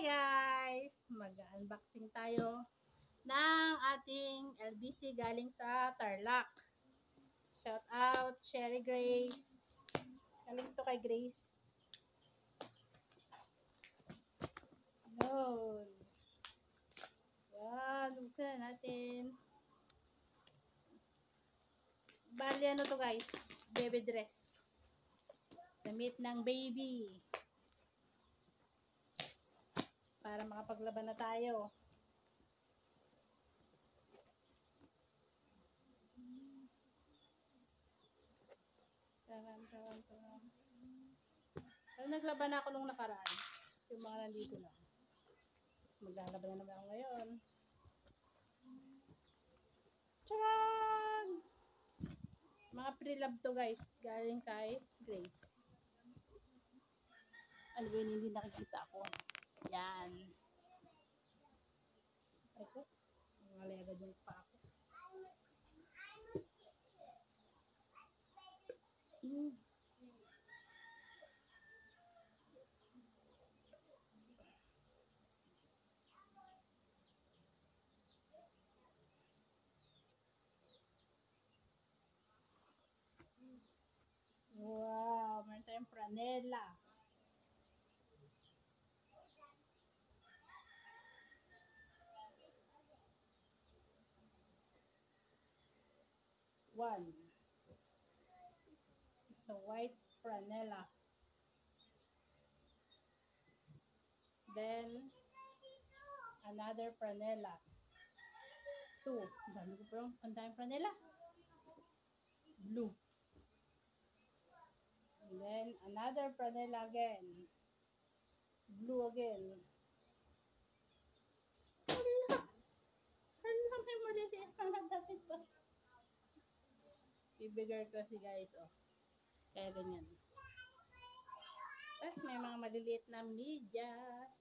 guys! Mag-unboxing tayo ng ating LBC galing sa Tarlac. Shout out, Sherry Grace. Galing to kay Grace. Yun. Yan, buksan na natin. Bali ano to guys? Baby dress. Damit ng baby. Para makapaglaban na tayo. Taran. Pero naglaban na ako nung nakaraan. Yung mga nandito lang. Tapos maglalaban na naman ako ngayon. Tcharan! Mga pre-love to guys. Galing kay Grace. Ano ba yun, hindi nakikita ako. Yan. Ay ko. Nangalay agad yung pa ako. Wow, meron tayong franela. One. It's a white franela. Then, another franela. Two. Dami ko parang pandaming franela. Blue. And then, another franela again. Blue again. Hala, may maliliit pang nadapit to. Bibigger kasi guys, oh. Kaya ganyan. Tapos may mga maliliit na medyas.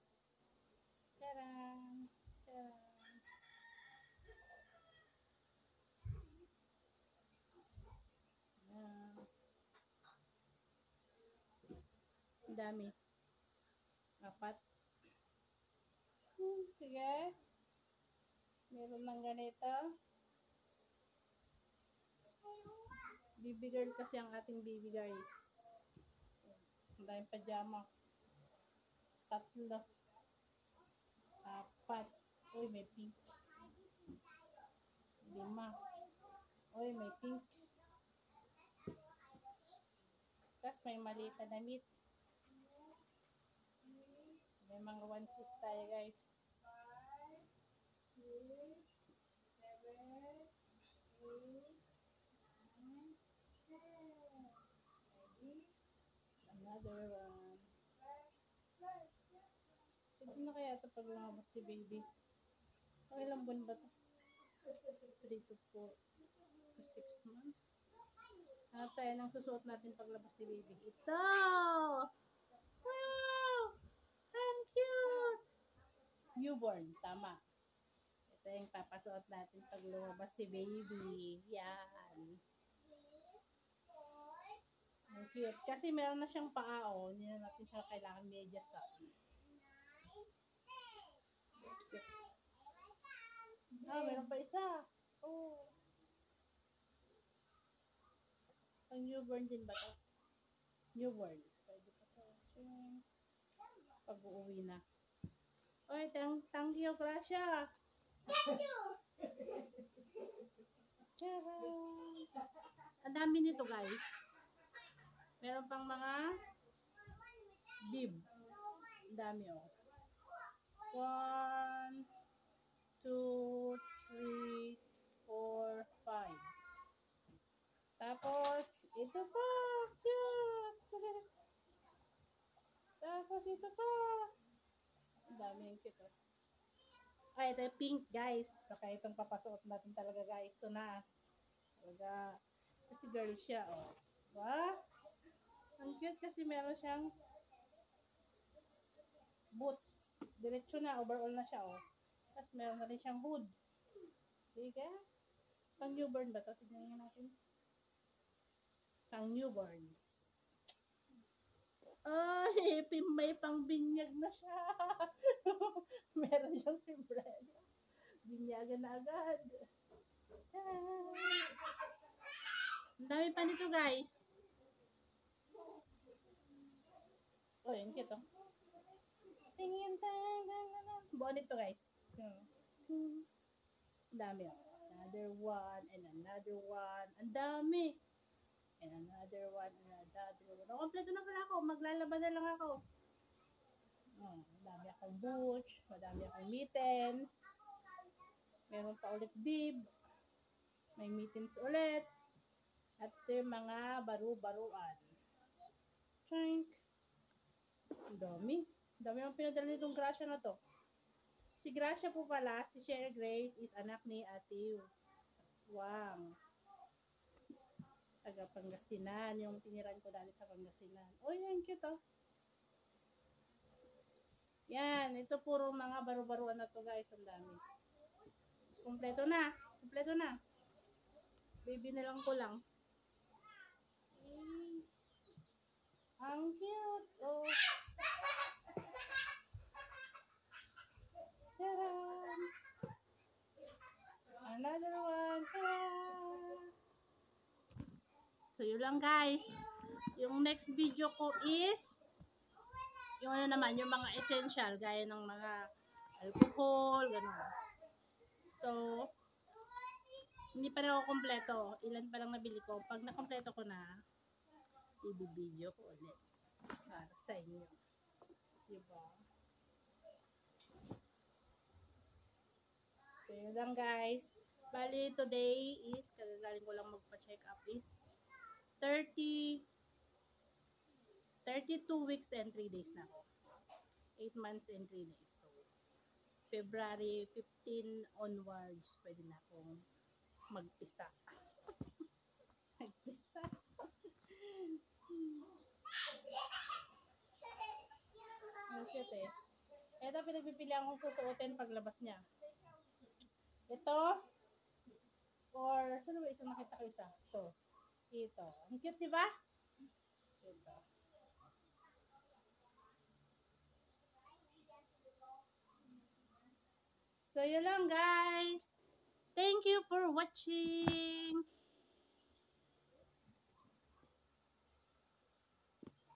Taran! Taran! Ang dami. 4. Sige. Meron ng ganito. Baby girl kasi ang ating baby guys. Ang daming pajama. 3. 4. Uy, may pink. 5. Uy, may pink. Tapos may maliit na damit. May mga onesies tayo guys. 5, 6, 7, 8, 9, 10. Another one. Pwede na kaya ito pag lumabas si baby? O ilang buwan ba ito? 3 to 4 to 6 months. Hanap tayo ng susuot natin paglabas ni baby. Ito! Wow! Ang cute! Newborn, tama. Ito yung papasuot natin pag lumabas si baby. Yan. Ang cute. Kasi meron na siyang paa, oh. Hindi na natin siya kailangan medyas sa. Ah, meron pa isa. Oh. Ang newborn din ba ito? Newborn. Pwede pa ito. Pag-uuwi na. Oy, thank you, Gracia. Thank you. Ang dami nito, guys. Meron pang mga bib. Ang dami, oh. 1, 2, 3, 4, 5. Tapos, ito pa. Cute. Tapos, ito pa. Ang dami yung cute. Ay, ito yung pink, guys. Baka itong papasuot natin talaga, guys. Ito na. Talaga. Kasi girl siya, oh. Diba? Ang cute kasi meron siyang boots. Diretso na. Overall na siya, oh. Tapos meron na rin siyang hood. Sige. Pang newborn ba ito? Tignan natin. Pang newborns. Ay, may pang binyag na siya. Marami siyang sombrero. Binyagan na agad. Tcharam! Ang dami pa nito guys. Oh, yung kito. Tingin tayo. Buo nito guys. Ang dami oh. Another one and another one. Ang dami. And another one and another one. Oh, kompleto na pala ako. Maglalaba na lang ako. Oh, madami akong boots. Madami akong mittens. Meron pa ulit bib. May mittens ulit. At yung mga baru-baruan. Chink. Ang dami. Ang dami ang pinadala nitong Gracia na to. Si Gracia po pala, si Cher Grace is anak ni Ate Wang. Taga Pangasinan. Yung tiniran ko dati sa Pangasinan. Oh, yan. Cute oh. Yan. Ito puro mga baru-baruan na to guys. Ang dami. Kompleto na. Kompleto na. Baby na lang ko lang. Ang cute. Oh. Tcharam! Another one. Tcharam! So, yun lang guys. Yung next video ko is yung ano naman, yung mga essential gaya ng mga alcohol, gano'n. So, hindi pa rin ako kompleto. Ilan pa lang nabili ko. Pag nakompleto ko na, i-video ko ulit para sa inyo. Diba? So, yun lang guys. Bali, today is, kagagaling ko lang magpa-check up is 32 weeks and 3 days na ako. 8 months and 3 days. So, February 15 onwards, pwede na akong magpisa. Magpisa. Ang cute eh. Ito, pinagpipilihan kong susuotin paglabas niya. Ito, or, saan ba isang nakita ko isa? Ito. Ang cute, diba? Ito. So, yun lang guys. Thank you for watching.